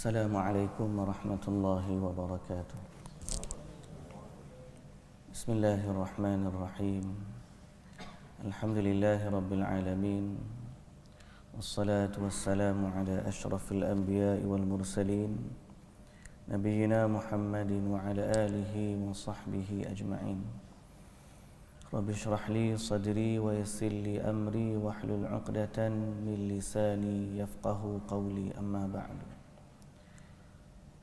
Assalamualaikum warahmatullahi wabarakatuh. Bismillahirrahmanirrahim. Alhamdulillahi rabbil alamin. Wassalatu wassalamu ala ashrafil anbiya'i wal mursalin, nabiyyina Muhammadin wa ala alihi wa sahbihi ajma'in. Rabbi shrah li sadri wa yassir li amri wahlul 'uqdatan min lisani yafqahu qawli, amma ba'du.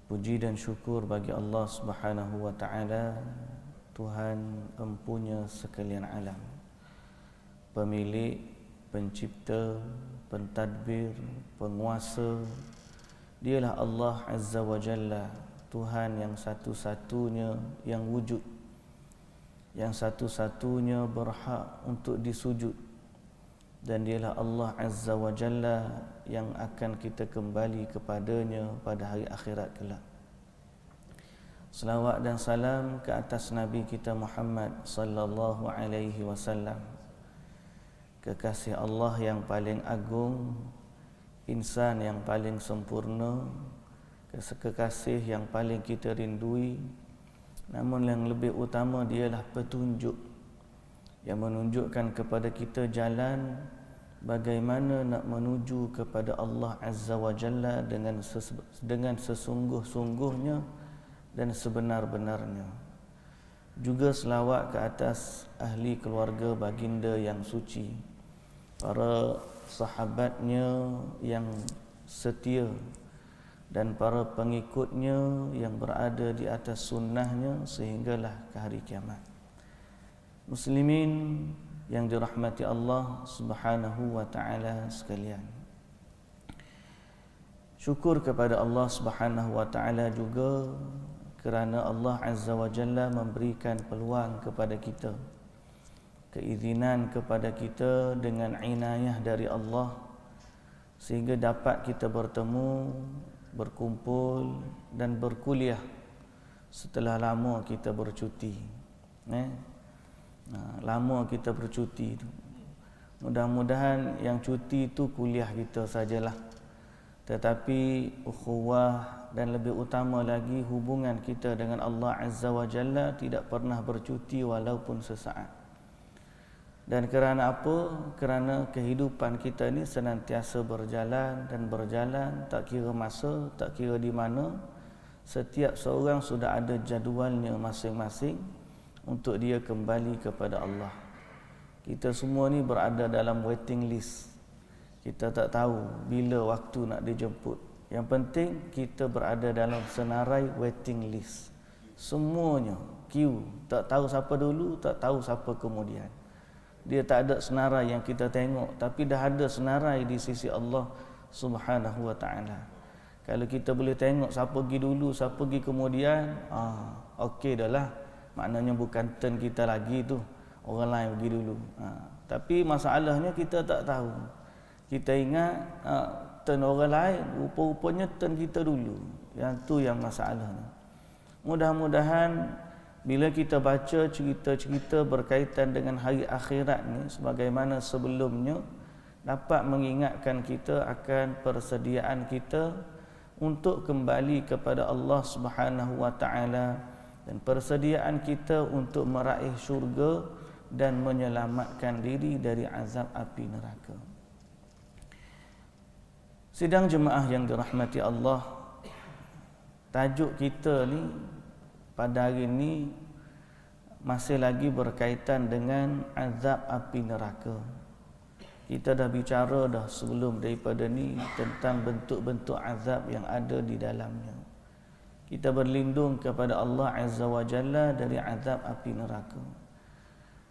Puji dan syukur bagi Allah Subhanahu wa taala, Tuhan empunya sekalian alam, pemilik, pencipta, pentadbir, penguasa. Dialah Allah Azza wa Jalla, Tuhan yang satu-satunya yang wujud, yang satu-satunya berhak untuk disujud, dan dialah Allah Azza wa Jalla yang akan kita kembali kepadanya pada hari akhirat kelak. Selawat dan salam ke atas Nabi kita Muhammad sallallahu alaihi wasallam, kekasih Allah yang paling agung, insan yang paling sempurna, kekasih yang paling kita rindui. Namun yang lebih utama dialah petunjuk yang menunjukkan kepada kita jalan bagaimana nak menuju kepada Allah Azza wa Jalla dengan sesungguh-sungguhnya dan sebenar-benarnya. Juga selawat ke atas ahli keluarga baginda yang suci, para sahabatnya yang setia, dan para pengikutnya yang berada di atas sunnahnya sehinggalah ke hari kiamat. Muslimin yang dirahmati Allah Subhanahu wa taala sekalian, syukur kepada Allah Subhanahu wa taala juga kerana Allah Azza wa Jalla memberikan peluang kepada kita, keizinan kepada kita dengan inayah dari Allah, sehingga dapat kita bertemu, berkumpul dan berkuliah setelah lama kita bercuti. Lama kita bercuti tu. Mudah-mudahan yang cuti itu kuliah kita sajalah, tetapi ukhuwah dan lebih utama lagi hubungan kita dengan Allah Azza wa Jalla tidak pernah bercuti walaupun sesaat. Dan kerana apa? Kerana kehidupan kita ni senantiasa berjalan dan berjalan, tak kira masa, tak kira di mana. Setiap seorang sudah ada jadualnya masing-masing untuk dia kembali kepada Allah. Kita semua ni berada dalam waiting list. Kita tak tahu bila waktu nak dijemput. Yang penting kita berada dalam senarai waiting list. Semuanya queue, tak tahu siapa dulu, tak tahu siapa kemudian. Dia tak ada senarai yang kita tengok, tapi dah ada senarai di sisi Allah Subhanahu wa taala. Kalau kita boleh tengok siapa pergi dulu, siapa pergi kemudian, okey dah lah. Maknanya bukan turn kita lagi tu, orang lain pergi dulu. Tapi masalahnya kita tak tahu. Kita ingat turn orang lain, rupa-rupanya turn kita dulu. Yang tu yang masalahnya. Mudah-mudahan bila kita baca cerita-cerita berkaitan dengan hari akhirat ni sebagaimana sebelumnya, dapat mengingatkan kita akan persediaan kita untuk kembali kepada Allah Subhanahu wa taala, dan persediaan kita untuk meraih syurga dan menyelamatkan diri dari azab api neraka. Sidang jemaah yang dirahmati Allah, tajuk kita ni pada hari ni masih lagi berkaitan dengan azab api neraka. Kita dah bicara dah sebelum daripada ni tentang bentuk-bentuk azab yang ada di dalamnya. Kita berlindung kepada Allah Azza wa Jalla dari azab api neraka.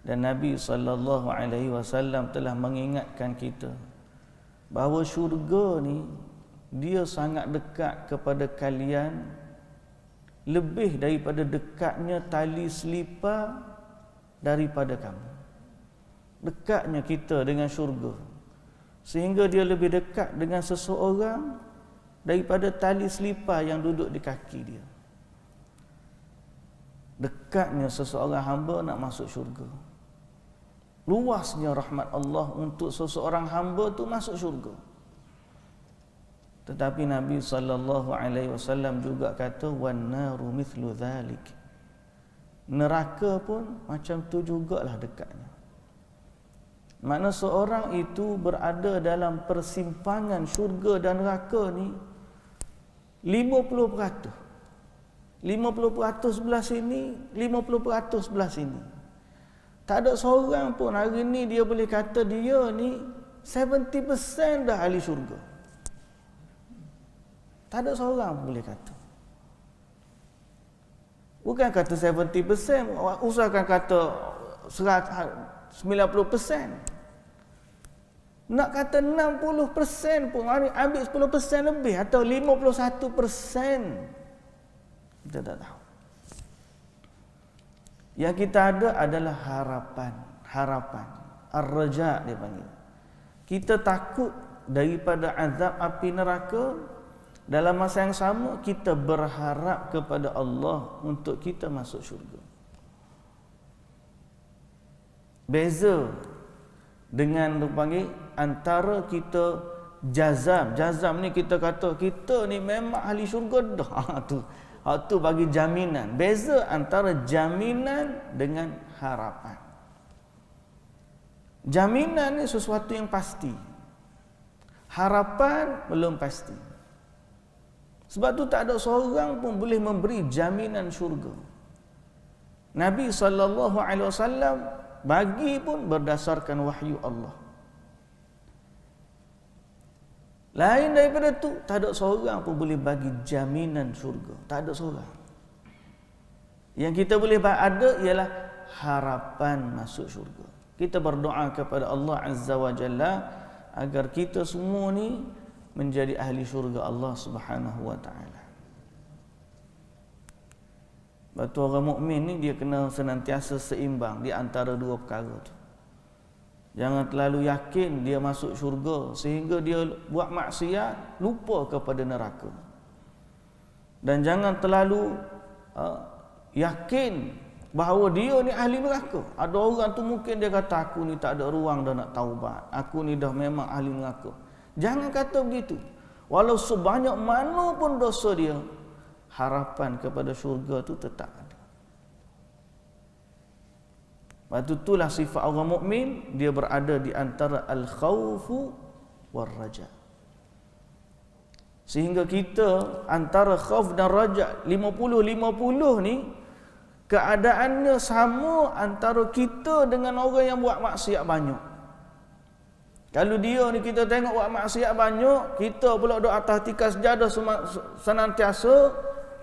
Dan Nabi sallallahu alaihi wasallam telah mengingatkan kita bahawa syurga ni dia sangat dekat kepada kalian, lebih daripada dekatnya tali selipar daripada kamu. Dekatnya kita dengan syurga, sehingga dia lebih dekat dengan seseorang daripada tali selipar yang duduk di kaki dia. Dekatnya seseorang hamba nak masuk syurga. Luasnya rahmat Allah untuk seseorang hamba tu masuk syurga. Tetapi Nabi SAW juga kata wan naru mithlu dhalik. Neraka pun macam tu jugalah dekatnya. Makna seorang itu berada dalam persimpangan syurga dan neraka ni 50%. 50% sebelah sini, 50% sebelah sini. Tak ada seorang pun hari ni dia boleh kata dia ni 70% dah ahli syurga. Tak ada seorang pun boleh kata. Bukan kata 70%, usahakan kata 90%. Nak kata 60% pun, ambil 10% lebih atau 51%. Kita tak tahu. Yang kita ada adalah harapan. Ar-raja dia panggil. Kita takut daripada azab api neraka. Dalam masa yang sama kita berharap kepada Allah untuk kita masuk syurga. Beza dengan dia panggil antara kita jazam ni kita kata kita ni memang ahli syurga dah. Tu bagi jaminan. Beza antara jaminan dengan harapan. Jaminan ni sesuatu yang pasti. Harapan belum pasti. Sebab tu tak ada seorang pun boleh memberi jaminan syurga. Nabi SAW bagi pun berdasarkan wahyu Allah. Lain daripada tu, tak ada seorang pun boleh bagi jaminan syurga. Tak ada seorang. Yang kita boleh ada ialah harapan masuk syurga. Kita berdoa kepada Allah Azza wa Jalla agar kita semua ni menjadi ahli syurga Allah Subhanahu wa taala. Batu orang mukmin ni dia kena senantiasa seimbang di antara dua perkara tu. Jangan terlalu yakin dia masuk syurga sehingga dia buat maksiat lupa kepada neraka. Dan jangan terlalu yakin bahawa dia ni ahli neraka. Ada orang tu mungkin dia kata aku ni tak ada ruang dah nak taubat. Aku ni dah memang ahli neraka. Jangan kata begitu. Walau sebanyak mana pun dosa dia, harapan kepada syurga tu tetap ada. Waktu itulah sifat orang mukmin, dia berada di antara al-khawfu war-raja. Sehingga kita antara khauf dan raja 50-50 ni keadaannya sama antara kita dengan orang yang buat maksiat banyak. Kalau dia ni kita tengok buat maksiat banyak, kita pula duduk atas tikar sejadah senantiasa,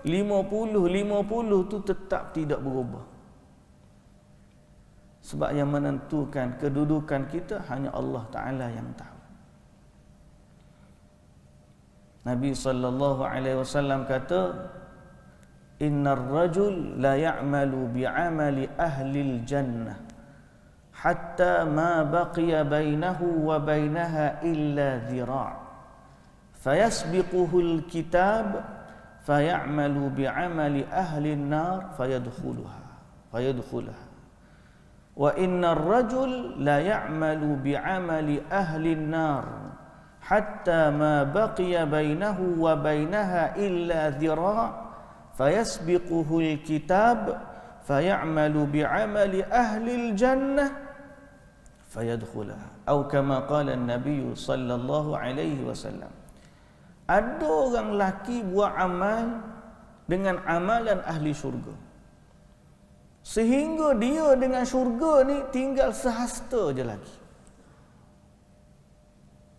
50-50 tu tetap tidak berubah. Sebab yang menentukan kedudukan kita hanya Allah Ta'ala yang tahu. Nabi SAW kata, Innar rajul la ya'malu bi'amali ahlil jannah hatta ma baqiya bainahu wa bainaha illa dhira' fayasbiquhul kitab fayamalu bi'amali ahlin nar fayadkhulaha wa innar rajul la ya'malu bi'amali ahlin nar hatta ma baqiya bainahu wa bainaha illa dhira' fayasbiquhul kitab fayamalu bi'amali ahlil jannah fayadkhulaha atau kama qala an-nabiy sallallahu alaihi wasallam. Ada orang lelaki buat amal dengan amalan ahli syurga, sehingga dia dengan syurga ni tinggal sehasta je lagi.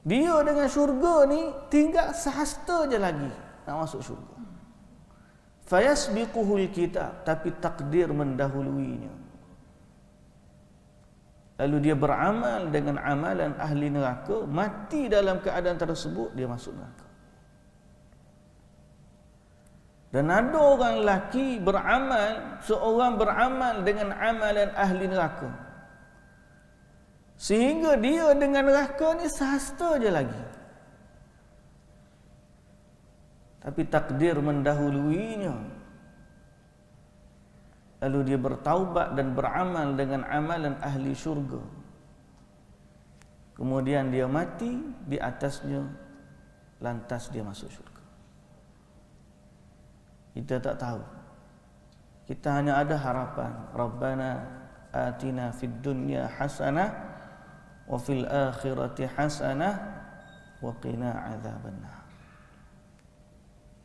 Dia dengan syurga ni tinggal sehasta je lagi nak masuk syurga. Fayasbiquhul kitab, tapi takdir mendahuluinya. Lalu dia beramal dengan amalan ahli neraka, mati dalam keadaan tersebut, dia masuk neraka. Dan ada orang lelaki beramal, seorang beramal dengan amalan ahli neraka, sehingga dia dengan neraka ni sehasta je lagi. Tapi takdir mendahuluinya. Lalu dia bertaubat dan beramal dengan amalan ahli syurga. Kemudian dia mati, di atasnya lantas dia masuk syurga. Kita tak tahu. Kita hanya ada harapan, Rabbana atina fid dunya hasanah wa fil akhirati hasanah wa qina adzabannar.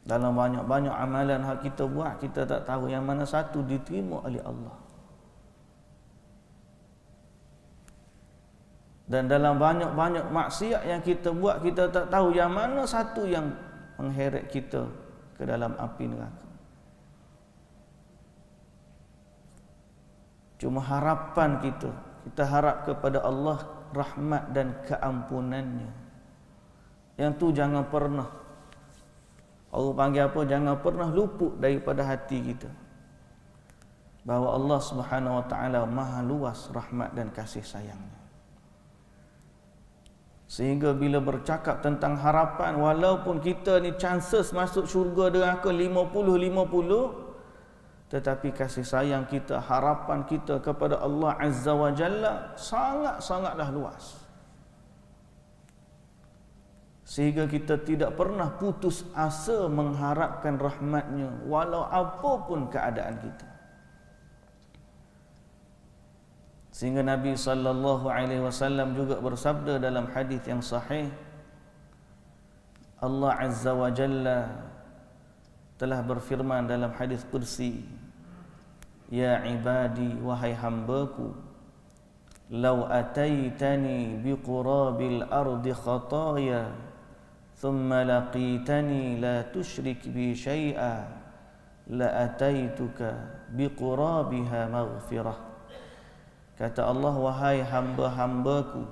Dalam banyak-banyak amalan yang kita buat, kita tak tahu yang mana satu diterima oleh Allah. Dan dalam banyak-banyak maksiat yang kita buat, kita tak tahu yang mana satu yang mengheret kita ke dalam api neraka. Cuma harapan kita harap kepada Allah rahmat dan keampunannya. Yang tu jangan pernah, orang panggil apa, jangan pernah luput daripada hati kita, bahawa Allah Subhanahu Wa Taala maha luas rahmat dan kasih sayangnya. Sehingga bila bercakap tentang harapan, walaupun kita ni chances masuk syurga neraka 50-50, tetapi kasih sayang kita, harapan kita kepada Allah Azza wa Jalla sangat-sangatlah luas. Sehingga kita tidak pernah putus asa mengharapkan rahmatnya walau apapun keadaan kita. Sehingga Nabi SAW juga bersabda dalam hadis yang sahih, Allah Azza wa Jalla telah berfirman dalam hadis qudsi, ya ibadi, wahai hambaku, law ataitani biqurabil ardi khataya thumma laqitani la tusyrik bi syai'a la ataituka biqurabiha maghfirah. Kata Allah, wahai hamba-hambaku,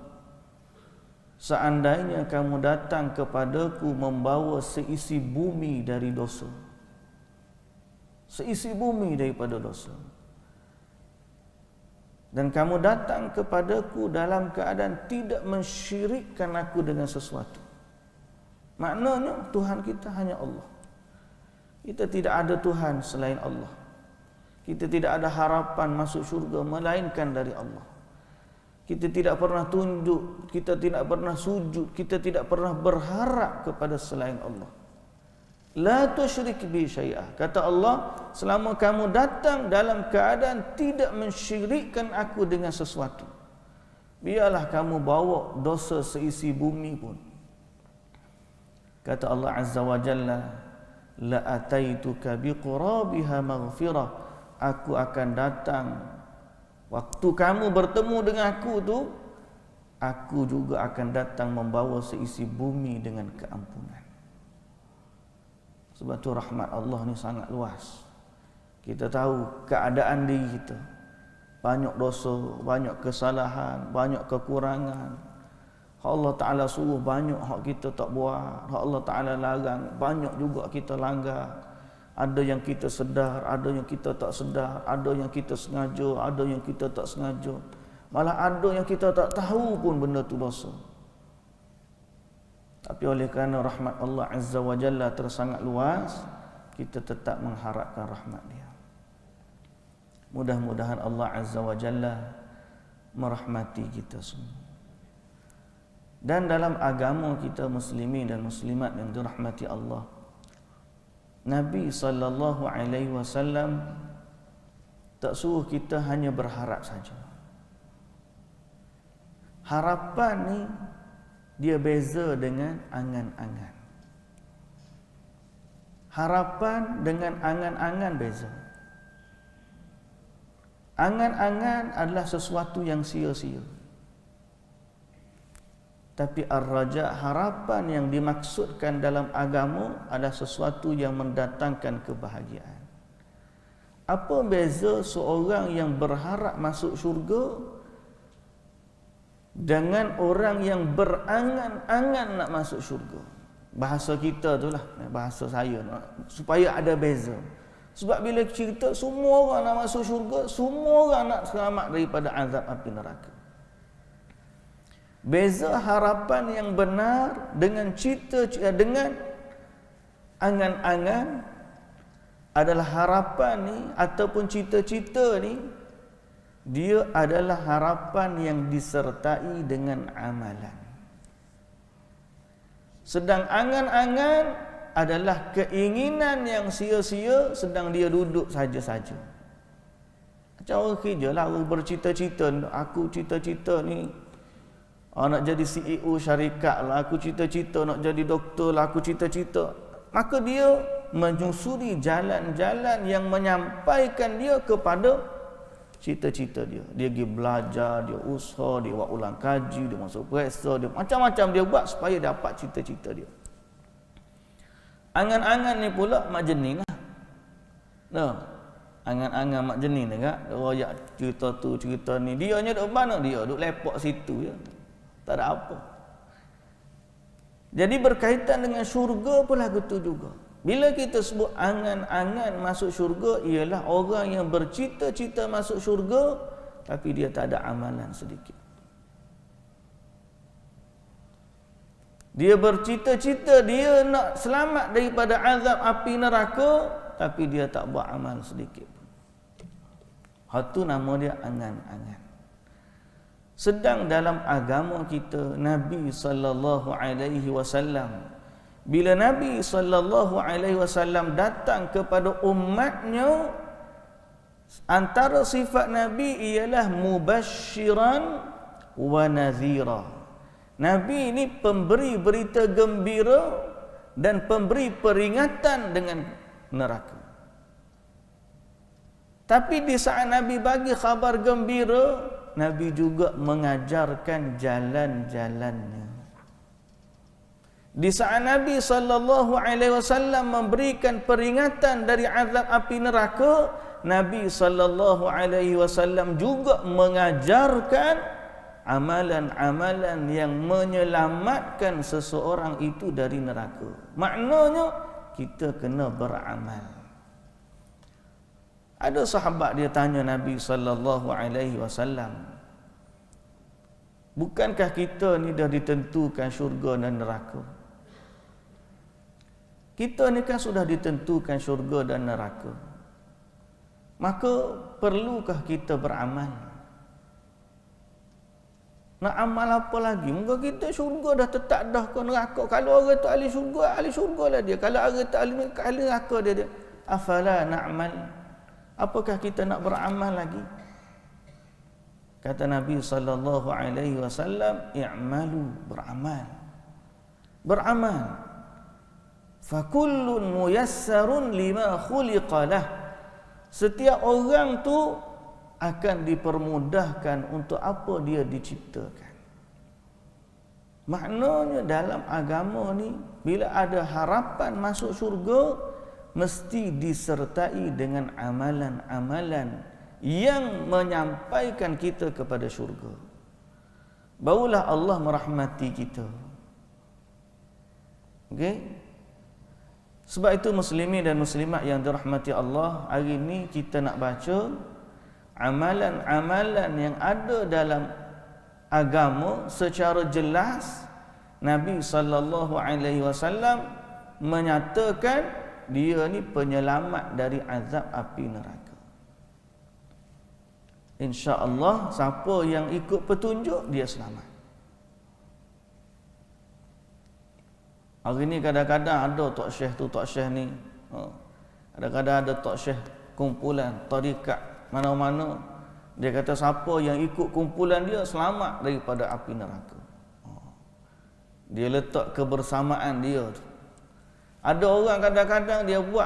seandainya kamu datang kepadaku membawa seisi bumi dari dosa, seisi bumi daripada dosa, dan kamu datang kepadaku dalam keadaan tidak mensyirikkan aku dengan sesuatu, maknanya Tuhan kita hanya Allah. Kita tidak ada Tuhan selain Allah. Kita tidak ada harapan masuk syurga melainkan dari Allah. Kita tidak pernah tunduk, kita tidak pernah sujud, kita tidak pernah berharap kepada selain Allah. La tusyrik bi syai'a. Kata Allah, selama kamu datang dalam keadaan tidak mensyirikkan aku dengan sesuatu, biarlah kamu bawa dosa seisi bumi pun. Kata Allah Azza wa Jalla, la ataituka biqurabiha maghfirah. Aku akan datang waktu kamu bertemu dengan aku tu, aku juga akan datang membawa seisi bumi dengan keampunan. Sebab tu rahmat Allah ni sangat luas. Kita tahu keadaan diri kita, banyak dosa, banyak kesalahan, banyak kekurangan. Hak Allah Ta'ala suruh banyak, hak kita tak buat. Hak Allah Ta'ala larang, banyak juga kita langgar. Ada yang kita sedar, ada yang kita tak sedar, ada yang kita sengaja, ada yang kita tak sengaja. Malah ada yang kita tak tahu pun benda tu dosa. Tapi oleh kerana rahmat Allah Azza wa Jalla tersangat luas, kita tetap mengharapkan rahmat Dia. Mudah-mudahan Allah Azza wa Jalla merahmati kita semua. Dan dalam agama kita muslimin dan muslimat yang dirahmati Allah, Nabi SAW tak suruh kita hanya berharap saja. Harapan ni dia beza dengan angan-angan. Harapan dengan angan-angan beza. Angan-angan adalah sesuatu yang sia-sia. Tapi ar-raja, harapan yang dimaksudkan dalam agama adalah sesuatu yang mendatangkan kebahagiaan. Apa beza seorang yang berharap masuk syurga dengan orang yang berangan-angan nak masuk syurga? Bahasa kita tu lah, bahasa saya, supaya ada beza. Sebab bila cerita semua orang nak masuk syurga, semua orang nak selamat daripada azab api neraka. Beza harapan yang benar dengan dengan angan-angan adalah harapan ni ataupun cita-cita ni, dia adalah harapan yang disertai dengan amalan. Sedang angan-angan adalah keinginan yang sia-sia sedang dia duduk saja-saja. Macam orang kerja lah, orang bercita-cita, aku cita-cita ni nak jadi CEO syarikat lah, aku cita-cita nak jadi doktor lah, aku cita-cita. Maka dia menyusuri jalan-jalan yang menyampaikan dia kepada cita-cita dia. Dia pergi belajar, dia usaha, dia buat ulang kaji, dia masuk periksa, dia macam-macam dia buat supaya dapat cita-cita dia. Angan-angan ni pula mak jenin lah. Nah, angan-angan mak jenin dekat royak cerita tu cerita ni. Dia nya duk mana? Dia duk lepak situ je. Tak ada apa. Jadi berkaitan dengan syurga pun lagu tu juga. Bila kita sebut angan-angan masuk syurga, ialah orang yang bercita-cita masuk syurga tapi dia tak ada amalan sedikit. Dia bercita-cita dia nak selamat daripada azab api neraka tapi dia tak buat amal sedikit pun. Itu nama dia angan-angan. Sedang dalam agama kita, Nabi sallallahu alaihi wasallam, bila Nabi sallallahu alaihi wasallam datang kepada umatnya, antara sifat Nabi ialah mubasyiran wa nadhira. Nabi ini pemberi berita gembira dan pemberi peringatan dengan neraka. Tapi di saat Nabi bagi khabar gembira, Nabi juga mengajarkan jalan-jalannya. Di saat Nabi sallallahu alaihi wasallam memberikan peringatan dari azab api neraka, Nabi sallallahu alaihi wasallam juga mengajarkan amalan-amalan yang menyelamatkan seseorang itu dari neraka. Maknanya kita kena beramal. Ada sahabat dia tanya Nabi sallallahu alaihi wasallam, bukankah kita ni dah ditentukan syurga dan neraka? Kita ni kan sudah ditentukan syurga dan neraka. Maka perlukah kita beramal? Nak amal apa lagi? Moga kita syurga dah tetap dah ke neraka. Kalau orang tu ahli syurga lah dia. Kalau orang tu ahli neraka dia. Afala na'mal? Apakah kita nak beramal lagi? Kata Nabi sallallahu alaihi wasallam, i'malu, beramal. Beramal. Fakullun muyassarun lima khuliqa lah. Setiap orang tu akan dipermudahkan untuk apa dia diciptakan. Maknanya dalam agama ni, bila ada harapan masuk syurga, mesti disertai dengan amalan-amalan yang menyampaikan kita kepada syurga. Barulah Allah merahmati kita. Okey? Sebab itu muslimin dan muslimat yang dirahmati Allah, hari ini kita nak baca amalan-amalan yang ada dalam agama secara jelas. Nabi sallallahu alaihi wasallam menyatakan dia ni penyelamat dari azab api neraka. Insya-Allah siapa yang ikut petunjuk dia selamat. Hari ni kadang-kadang ada tok syekh tu tok syekh ni. Kadang-kadang ada tok syekh kumpulan tarikat mana-mana. Dia kata siapa yang ikut kumpulan dia selamat daripada api neraka. Dia letak kebersamaan dia tu. Ada orang kadang-kadang dia buat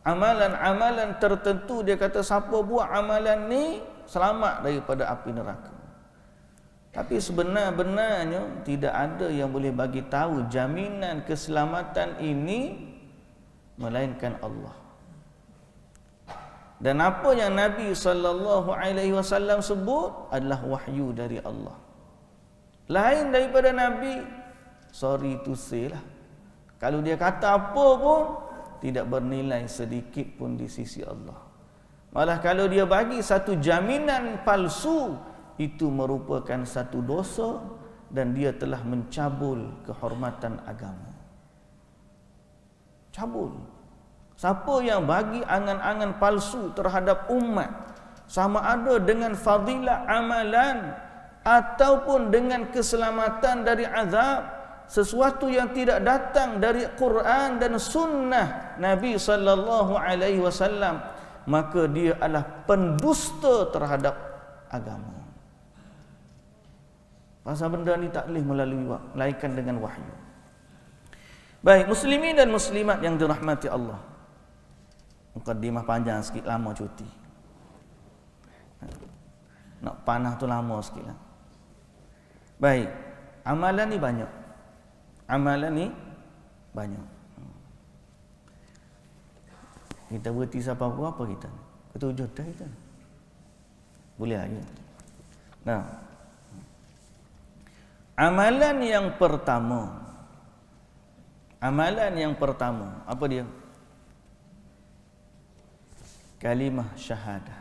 amalan-amalan tertentu, dia kata siapa buat amalan ni selamat daripada api neraka. Tapi sebenar-benarnya tidak ada yang boleh bagi tahu jaminan keselamatan ini melainkan Allah. Dan apa yang Nabi sallallahu alaihi wasallam sebut adalah wahyu dari Allah. Lain daripada Nabi, sorry to say lah, kalau dia kata apa pun tidak bernilai sedikit pun di sisi Allah. Malah kalau dia bagi satu jaminan palsu, itu merupakan satu dosa dan dia telah mencabul kehormatan agama. Cabul. Siapa yang bagi angan-angan palsu terhadap umat, sama ada dengan fadilah amalan ataupun dengan keselamatan dari azab, sesuatu yang tidak datang dari Quran dan sunnah Nabi sallallahu alaihi wasallam, maka dia adalah pendusta terhadap agama. Pasal benda ni tak boleh melalui melainkan dengan wahyu. Baik, muslimin dan muslimat yang dirahmati Allah. Mukadimah panjang sikit, lama cuti. Nak panah tu lama sikit lah. Baik, amalan ni banyak. Amalan ni banyak. Kita berhenti sampai berapa kita? Ketujuh dah kita. Boleh lagi. Nah, amalan yang pertama, apa dia? Kalimah syahadah.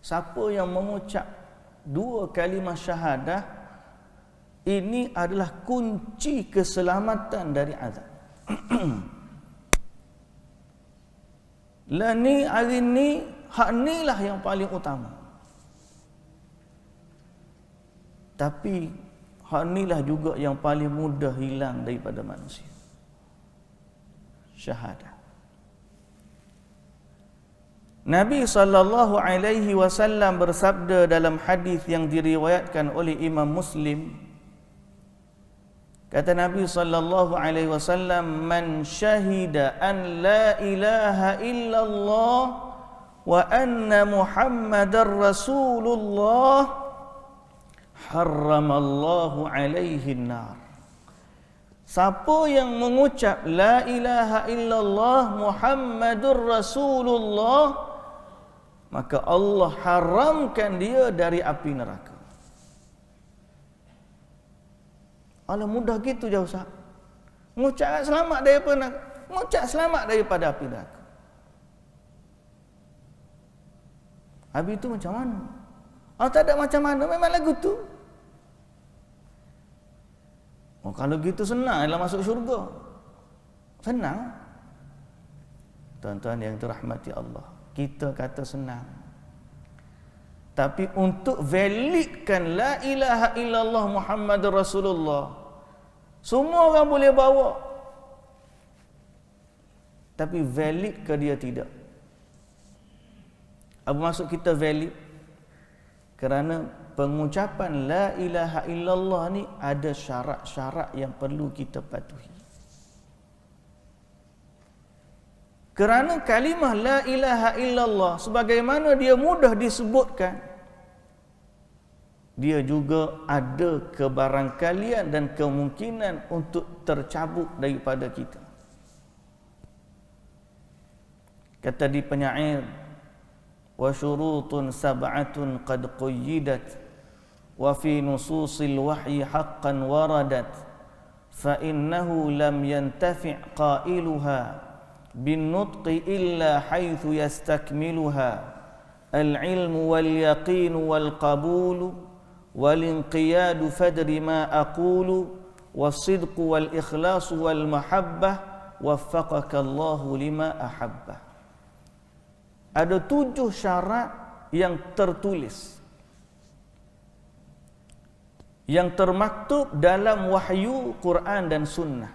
Siapa yang mengucap dua kalimah syahadah, ini adalah kunci keselamatan dari azab. Lah ni hari ni, hak ni lah yang paling utama. Tapi hak ni lah juga yang paling mudah hilang daripada manusia. Syahadah. Nabi sallallahu alaihi wasallam bersabda dalam hadis yang diriwayatkan oleh Imam Muslim. Kata Nabi sallallahu alaihi wasallam, "Man syahida an la ilaha illallah wa anna Muhammadar Rasulullah, harramallahu alaihi an-nar." Siapa yang mengucap la ilaha illallah Muhammadur Rasulullah, maka Allah haramkan dia dari api neraka. Allah mudah gitu je Ustaz. Mengucap selamat daripada api neraka. Habis itu macam mana? Tak ada macam mana, memang lagu tu. Kalau gitu senang adalah masuk syurga. Senang. Tuan-tuan yang dirahmati Allah, kita kata senang. Tapi untuk validkan la ilaha illallah Muhammadur Rasulullah, semua orang boleh bawa. Tapi valid ke dia tidak? Apa maksud kita valid? Kerana pengucapan la ilaha illallah ni ada syarat-syarat yang perlu kita patuhi. Kerana kalimah la ilaha illallah sebagaimana dia mudah disebutkan, dia juga ada kebarangkalian dan kemungkinan untuk tercabut daripada kita. Kata di penyair, wa syurutun sab'atun qad quyyidat wa fi nususil wahyi haqqan waradat fa innahu lam yantafi' qailuha bin nutqi illa haythu yastakmiluha al-ilmu wal yaqinu wal qabulu wal inqiyadu fadri ma aqulu was-sidqu wal ikhlasu wal mahabbah waffaqaka Allahu lima ahabbah. Ada 7 syarat yang tertulis, yang termaktub dalam wahyu Quran dan sunnah,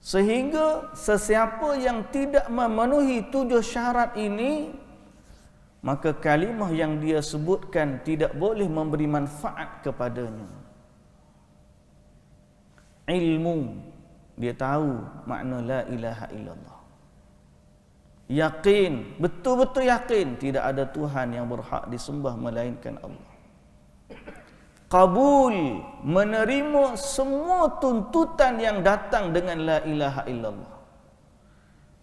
sehingga sesiapa yang tidak memenuhi 7 syarat ini, maka kalimah yang dia sebutkan tidak boleh memberi manfaat kepadanya. Ilmu, dia tahu makna la ilaha illallah. Yakin, betul-betul yakin tidak ada Tuhan yang berhak disembah melainkan Allah. Qabul, menerima semua tuntutan yang datang dengan la ilaha illallah.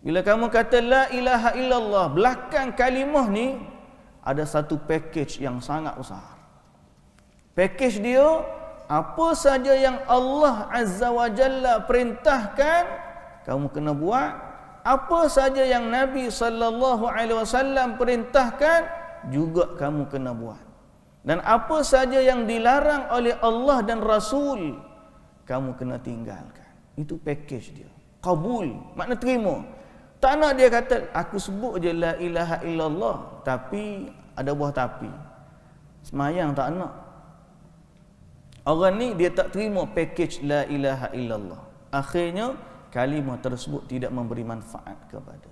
Bila kamu kata la ilaha illallah, belakang kalimah ni ada satu package yang sangat besar. Package dia, apa saja yang Allah Azza wa Jalla perintahkan, kamu kena buat. Apa saja yang Nabi sallallahu alaihi wasallam perintahkan, juga kamu kena buat. Dan apa saja yang dilarang oleh Allah dan Rasul, kamu kena tinggalkan. Itu package dia. Qabul, makna terima. Tak nak dia kata, aku sebut je la ilaha illallah, tapi ada buah tapi. Semayang tak nak. Orang ni dia tak terima package la ilaha illallah. Akhirnya kalimah tersebut tidak memberi manfaat kepada.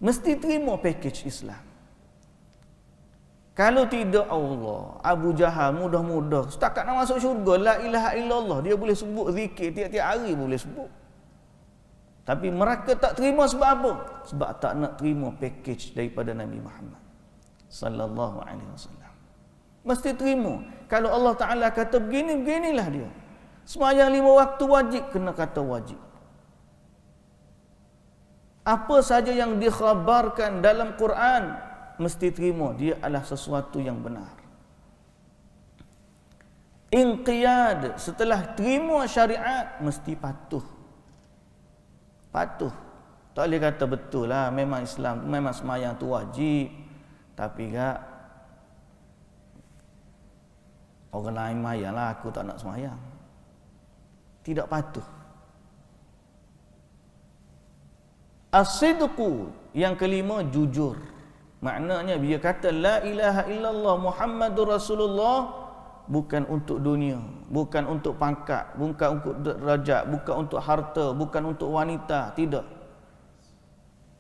Mesti terima package Islam. Kalau tidak Allah, Abu Jahal mudah-mudah setakat nak masuk syurga la ilaha illallah, dia boleh sebut zikir tiap-tiap hari boleh sebut. Tapi mereka tak terima sebab apa? Sebab tak nak terima package daripada Nabi Muhammad sallallahu alaihi wasallam. Mesti terima. Kalau Allah Taala kata begini, beginilah dia. Sembahyang 5 waktu wajib, kena kata wajib. Apa saja yang dikhabarkan dalam Quran mesti terima, dia adalah sesuatu yang benar. Inqiyad, setelah terima syariat mesti patuh. Patuh. Tak boleh kata betul lah, memang Islam, memang sembahyang tu wajib, tapi gak orang lain sembahyang lah, aku tak nak sembahyang. Tidak patuh. As-sidqu, yang kelima, jujur. Maknanya dia kata la ilaha illallah Muhammadur Rasulullah bukan untuk dunia, bukan untuk pangkat, bukan untuk derajat, bukan untuk harta, bukan untuk wanita, tidak.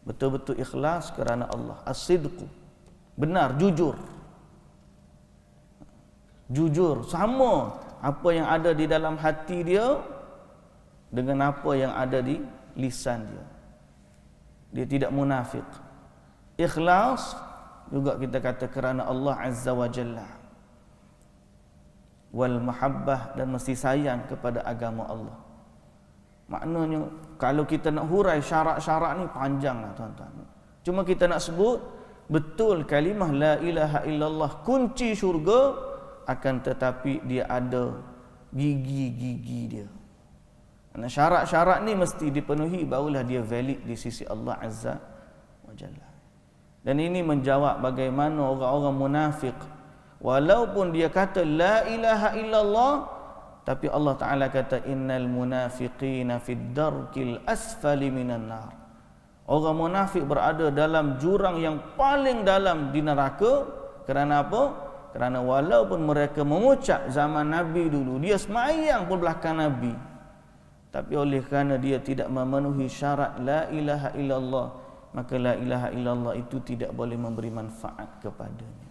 Betul-betul ikhlas kerana Allah. As-sidqu, benar, jujur. Jujur, sama apa yang ada di dalam hati dia dengan apa yang ada di lisan dia. Dia tidak munafik. Ikhlas juga kita kata kerana Allah Azza wa Jalla. Wal mahabbah, dan mesti sayang kepada agama Allah. Maknanya kalau kita nak hurai syarat-syarat ni panjanglah tuan-tuan. Cuma kita nak sebut betul kalimah la ilaha illallah kunci syurga, akan tetapi dia ada gigi-gigi dia. Karena syarat-syarat ni mesti dipenuhi barulah dia valid di sisi Allah Azza wa Jalla. Dan ini menjawab bagaimana orang-orang munafik walaupun dia kata la ilaha illallah, tapi Allah Ta'ala kata innal munafiqina fid darkil asfali minan nar. Orang munafik berada dalam jurang yang paling dalam di neraka. Kerana apa? Kerana walaupun mereka mengucap zaman Nabi dulu, dia semayang pun belakang Nabi, tapi oleh kerana dia tidak memenuhi syarat la ilaha illallah, maka la ilaha illallah itu tidak boleh memberi manfaat kepadanya.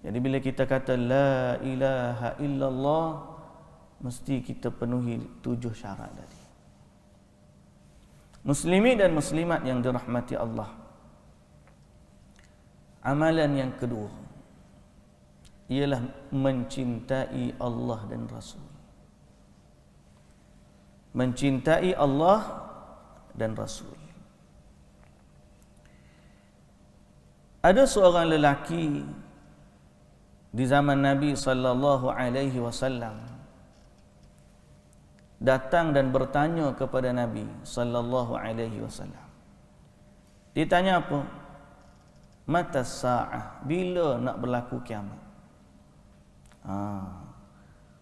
Jadi bila kita kata la ilaha illallah, mesti kita penuhi 7 syarat tadi. Muslimin dan muslimat yang dirahmati Allah, amalan yang kedua ialah mencintai Allah dan Rasul. Mencintai Allah dan Rasul. Ada seorang lelaki di zaman Nabi sallallahu alaihi wasallam datang dan bertanya kepada Nabi sallallahu alaihi wasallam. Ditanya apa? Mata sa'ah, bila nak berlaku kiamat?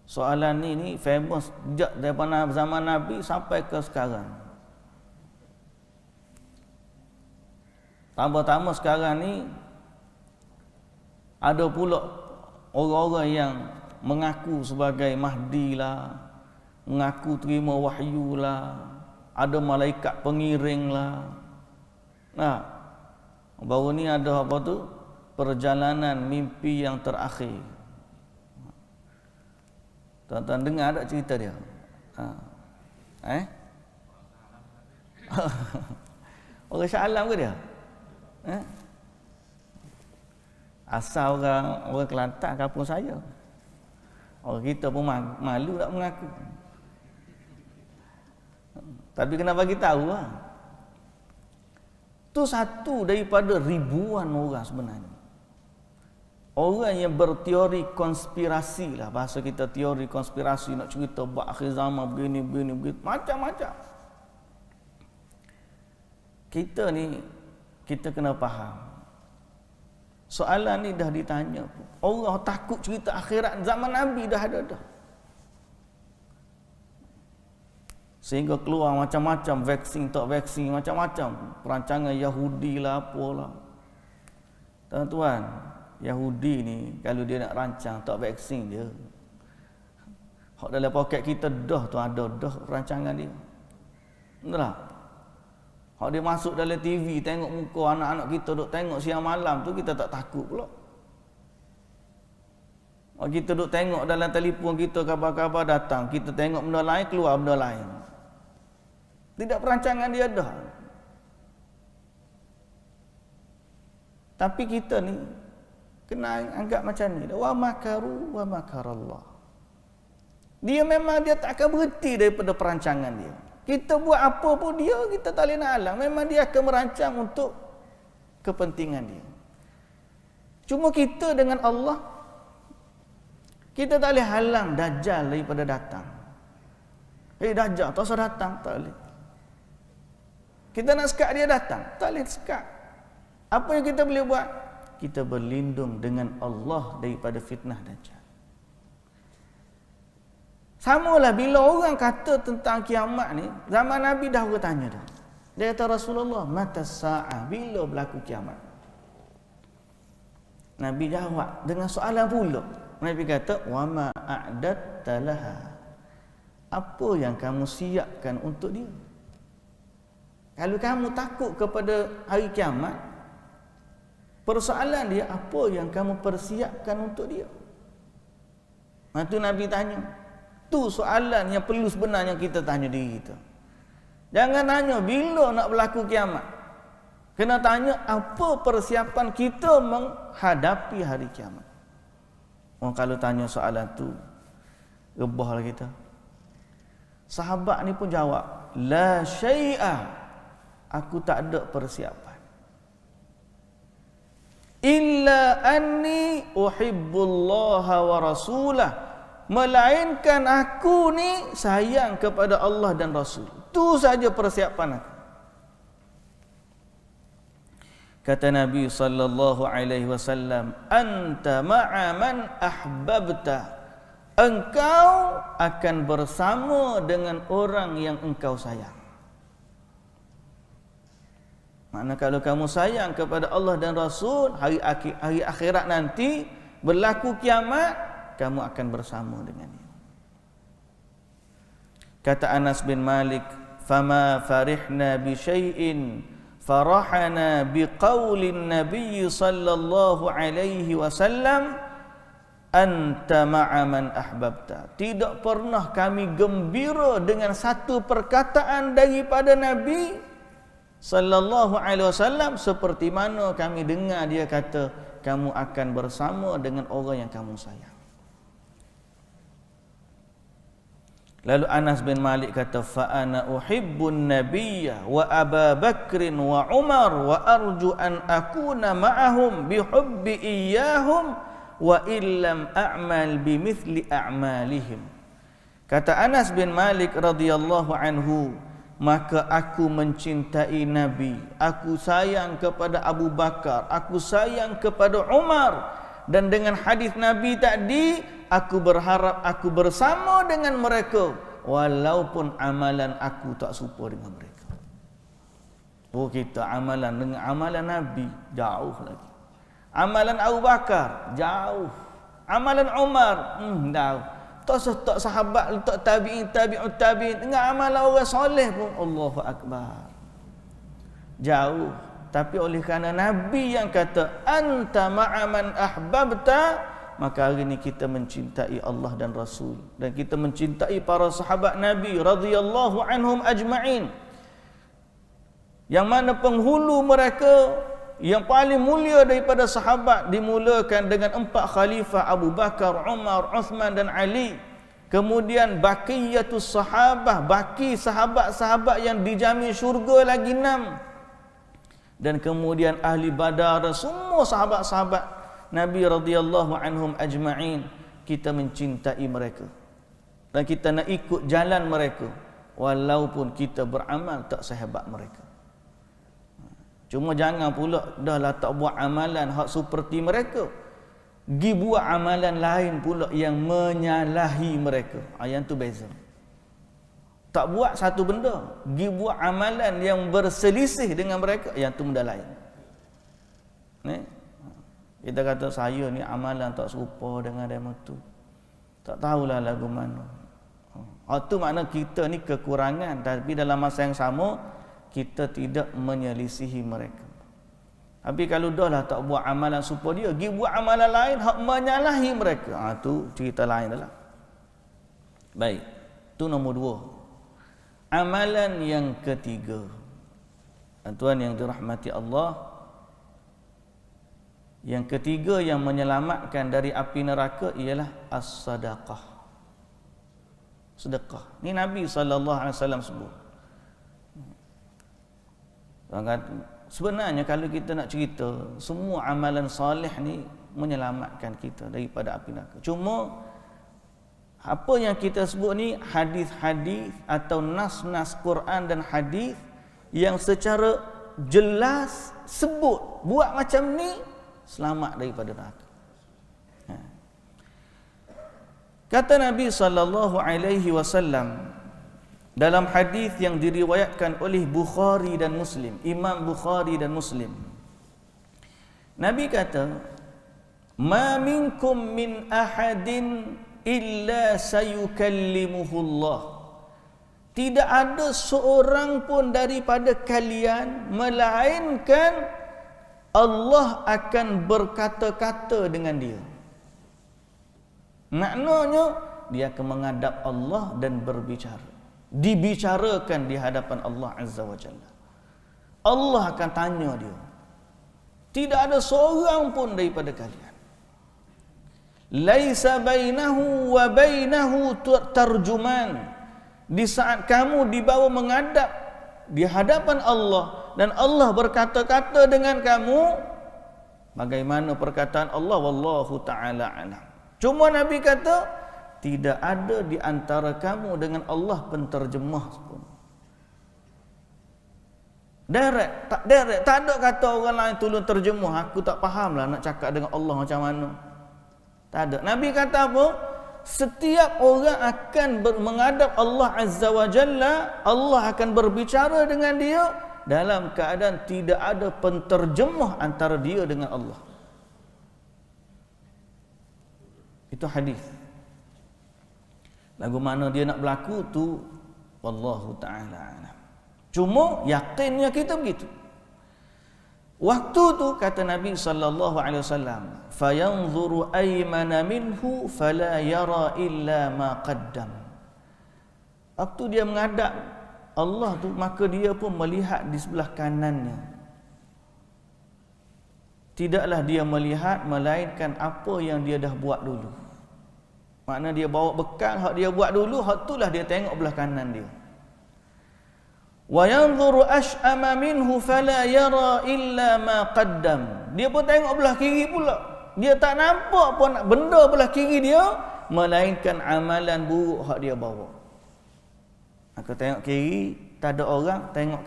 Soalan ni famous sejak daripada zaman Nabi sampai ke sekarang. Tambah-tambah sekarang ni ada pula orang-orang yang mengaku sebagai Mahdi lah, mengaku terima wahyu lah, ada malaikat pengiring lah. Nah, baru ni ada apa tu? Perjalanan mimpi yang terakhir. Tuan-tuan dengar tak cerita dia? Orang Shah Alam ke dia? Asal orang Kelantan kampung saya. Orang kita pun malu tak mengaku. Tapi kena bagi tahu lah. Itu satu daripada ribuan orang sebenarnya. Orang yang berteori konspirasi lah, bahasa kita teori konspirasi, nak cerita buat akhir zaman begini, macam-macam. Kita ni, kita kena faham. Soalan ni dah ditanya pun. Orang takut cerita akhirat zaman Nabi dah ada dah. Sehingga keluar macam-macam vaksin, tak vaksin, macam-macam. Perancangan Yahudi lah, apalah. Tuan-tuan, Yahudi ni kalau dia nak rancang tak vaksin dia. Hak dalam poket kita dah tu ada dah rancangan dia. Betul tak? Hak dia masuk dalam TV tengok muka anak-anak kita duk tengok siang malam tu kita tak takut pula. Hak kita duk tengok dalam telefon kita khabar-khabar datang, kita tengok benda lain keluar benda lain. Tidak perancangan dia dah. Tapi kita ni kena anggap macam ni. Wa makaru wa makarallah. Dia memang dia tak akan berhenti daripada perancangan dia. Kita buat apa pun dia, kita tak boleh nak halang. Memang dia akan merancang untuk kepentingan dia. Cuma kita dengan Allah, kita tak boleh halang Dajjal daripada datang. Dajjal tak usah datang, tak boleh. Kita nak sekat dia datang, tak boleh sekat. Apa yang kita boleh buat? Kita berlindung dengan Allah daripada fitnah Dajjal. Samalah bila orang kata tentang kiamat ni, zaman Nabi dah orang tanya dah. Dia kata Rasulullah, mata sa'ah, bila berlaku kiamat? Nabi jawab dengan soalan pula. Nabi kata, wa ma a'datta laha. Apa yang kamu siapkan untuk dia? Kalau kamu takut kepada hari kiamat, persoalan dia apa yang kamu persiapkan untuk dia? Itu Nabi tanya. Tu soalan yang perlu sebenarnya kita tanya diri kita. Jangan tanya bila nak berlaku kiamat. Kena tanya apa persiapan kita menghadapi hari kiamat. Kalau tanya soalan tu, rebahlah kita. Sahabat ni pun jawab, la syai'a, aku tak ada persiapan. Illa anni uhibbullaha wa rasulah, melainkan aku ni sayang kepada Allah dan Rasul. Itu saja persiapan aku. Kata Nabi sallallahu alaihi wasallam, anta ma'a man ahbabta. Engkau akan bersama dengan orang yang engkau sayang. Makna kalau kamu sayang kepada Allah dan Rasul, hari akhirat nanti berlaku kiamat, kamu akan bersama dengan dia. Kata Anas bin Malik, fama farihna bi syai'in farahana bi qaulin nabiy sallallahu alaihi wasallam, anta ma'a man ahbabta. Tidak pernah kami gembira dengan satu perkataan daripada Nabi sallallahu alaihi wasallam seperti mana kami dengar dia kata, kamu akan bersama dengan orang yang kamu sayang. Lalu Anas bin Malik kata, fa ana uhibbun nabiyya wa Aba Bakrin wa Umar wa arju an akuna ma'ahum bi hubbi iyyahum wa illam a'mal bimithli a'malihim. Kata Anas bin Malik radhiyallahu anhu, maka aku mencintai Nabi, aku sayang kepada Abu Bakar, aku sayang kepada Umar, dan dengan hadis Nabi tadi, aku berharap aku bersama dengan mereka walaupun amalan aku tak serupa dengan mereka. Kita amalan dengan amalan Nabi jauh lagi. Amalan Abu Bakar jauh. Amalan Umar jauh. Tak sahabat, tak tabi'in, tabi'ut tabi'in, dengan amalan orang soleh pun Allahu Akbar. Jauh. Tapi oleh kerana Nabi yang kata anta ma'a man ahbabta, maka hari ini kita mencintai Allah dan Rasul, dan kita mencintai para sahabat Nabi radhiyallahu anhum ajma'in, yang mana penghulu mereka yang paling mulia daripada sahabat dimulakan dengan 4 khalifah Abu Bakar, Umar, Uthman dan Ali. Kemudian baqiyatus sahabah, baki sahabat-sahabat yang dijamin syurga lagi 6. Dan kemudian ahli Badar, semua sahabat-sahabat Nabi radhiyallahu anhum ajma'in. Kita mencintai mereka dan kita nak ikut jalan mereka walaupun kita beramal tak sehebat mereka. Cuma jangan pula dahlah tak buat amalan hak seperti mereka, gi buat amalan lain pula yang menyalahi mereka. Yang tu beza. Tak buat satu benda, gi buat amalan yang berselisih dengan mereka, yang tu benda lain. Kita kata saya ni amalan tak serupa dengan demo tu. Tak tahulah lagu mana. Itu makna kita ni kekurangan, tapi dalam masa yang sama kita tidak menyelisihi mereka. Tapi kalau dah lah tak buat amalan serupa dia, pergi buat amalan lain hak menyalahi mereka. Tu cerita lain dah lah. Baik. Tu nombor 2. Amalan yang ketiga. Tuan yang dirahmati Allah, yang ketiga yang menyelamatkan dari api neraka ialah as-sadaqah. Sedekah. Ni Nabi SAW sebut. Sebenarnya kalau kita nak cerita, semua amalan soleh ni menyelamatkan kita daripada api neraka. Cuma apa yang kita sebut ni hadis-hadis atau nas-nas Quran dan hadis yang secara jelas sebut buat macam ni selamat daripada neraka. Kata Nabi SAW dalam hadis yang diriwayatkan oleh Bukhari dan Muslim, Imam Bukhari dan Muslim, Nabi kata, "Ma minkum min ahadin illa sayukallimuhullah." Tidak ada seorang pun daripada kalian melainkan Allah akan berkata-kata dengan dia. Maknanya dia akan menghadap Allah dan berbicara. Dibicarakan di hadapan Allah Azza wa Jalla. Allah akan tanya dia. Tidak ada seorang pun daripada kalian. Laisa bainahu wa bainahu tarjuman. Di saat kamu dibawa menghadap di hadapan Allah dan Allah berkata-kata dengan kamu, bagaimana perkataan Allah, wallahu ta'ala alam. Cuma Nabi kata, tidak ada di antara kamu dengan Allah penterjemah pun. Direct, tak ada kata orang lain tolong terjemah. Aku tak faham lah nak cakap dengan Allah macam mana. Tak ada. Nabi kata apa? Setiap orang akan menghadap Allah Azza wa Jalla, Allah akan berbicara dengan dia dalam keadaan tidak ada penterjemah antara dia dengan Allah. Itu hadis. Lagu mana dia nak berlaku tu wallahu ta'ala alam. Cuma yakinnya kita begitu. Waktu tu kata Nabi SAW, fayanzuru aymana minhu fala yara illa ma qaddam. Waktu dia menghadap Allah tu, maka dia pun melihat di sebelah kanannya. Tidaklah dia melihat melainkan apa yang dia dah buat dulu. Makna dia bawa bekal hak dia buat dulu, hak itulah dia tengok belah kanan dia. Wa yanzuru ash'ama minhu fala yara illa ma qaddam. Dia pun tengok belah kiri pula. Dia tak nampak pun benda belah kiri dia melainkan amalan buruk hak dia bawa. Aku tengok kiri tak ada orang, tengok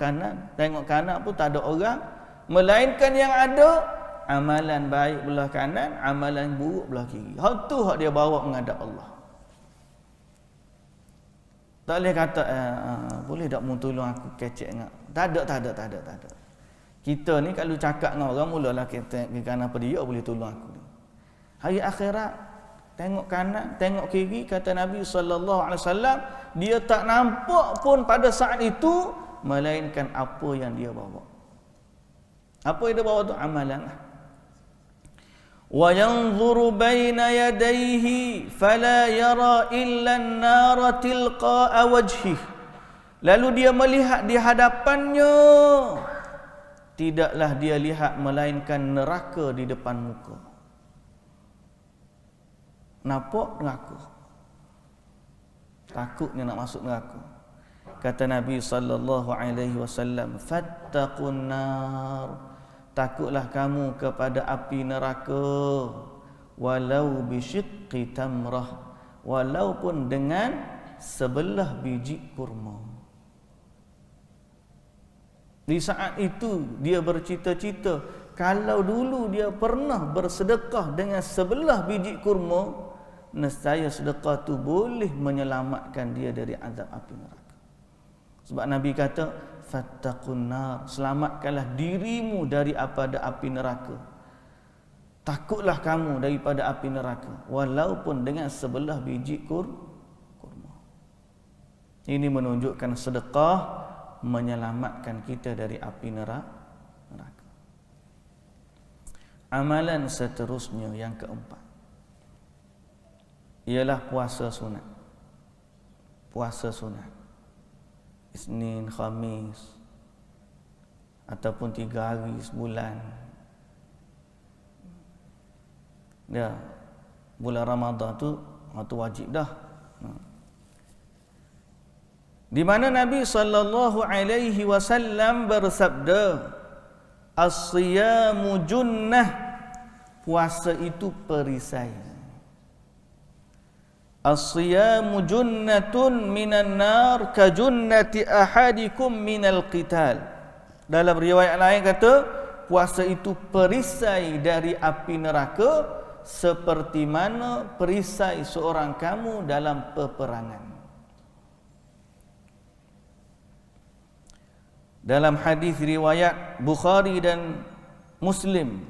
kanan pun tak ada orang, melainkan yang ada amalan baik belah kanan, amalan buruk belah kiri. Hak tu hak dia bawa menghadap Allah. Tak boleh kata boleh tak mu tolong aku kecek ngak. Tak ada. Kita ni kalau cakap dengan orang mulalah kita kenapa dia boleh tolong aku ni. Hari akhirat tengok kanan, tengok kiri, kata Nabi SAW, dia tak nampak pun pada saat itu melainkan apa yang dia bawa. Apa yang dia bawa tu amalan. Wa yanzuru baina yadayhi fala yara illa an-nara tilqa'a wajhihi. Lalu dia melihat di hadapannya, tidaklah dia lihat melainkan neraka di depan muka. Nampak neraka. Takutnya nak masuk neraka. Kata Nabi SAW, fattaqun nar. Takutlah kamu kepada api neraka, walau bisyiqqi tamrah, walaupun dengan sebelah biji kurma. Di saat itu dia bercita-cita, kalau dulu dia pernah bersedekah dengan sebelah biji kurma, nescaya sedekah tu boleh menyelamatkan dia dari azab api neraka. Sebab Nabi kata, fattaqun nar, selamatkanlah dirimu dari api neraka. takutlah kamu daripada api neraka walaupun dengan sebelah biji kurma. Ini menunjukkan sedekah menyelamatkan kita dari api neraka. Amalan seterusnya yang keempat ialah puasa sunat. Puasa sunat Isnin, Khamis ataupun 3 hari sebulan. Ya, bulan Ramadan tu wajib dah. Di mana Nabi sallallahu alaihi wasallam bersabda, "As-siyamu junnah." Puasa itu perisai. As-siyamu junnatun minan nar ka junnati ahadikum minal qital. Dalam riwayat lain kata, puasa itu perisai dari api neraka seperti mana perisai seorang kamu dalam peperangan. Dalam hadis riwayat Bukhari dan Muslim,